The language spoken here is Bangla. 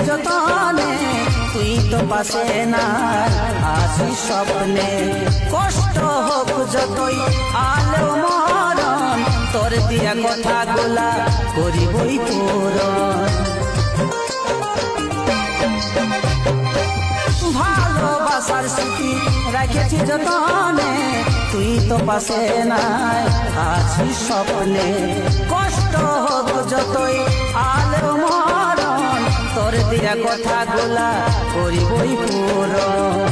যতনে তুই তো পাশে না আসি স্বপ্নে কষ্ট হোক যতই আলো মরণ তোর দিয়া কথাগুলা করিবই পূরণ ভালোবাসার স্মৃতি রাখেছি যতনে তুই তো পাশে নাই আছি স্বপ্নে কষ্ট হোক যতই আলো মরণ তোর দিয়া কথাগুলা করিবই পূরণ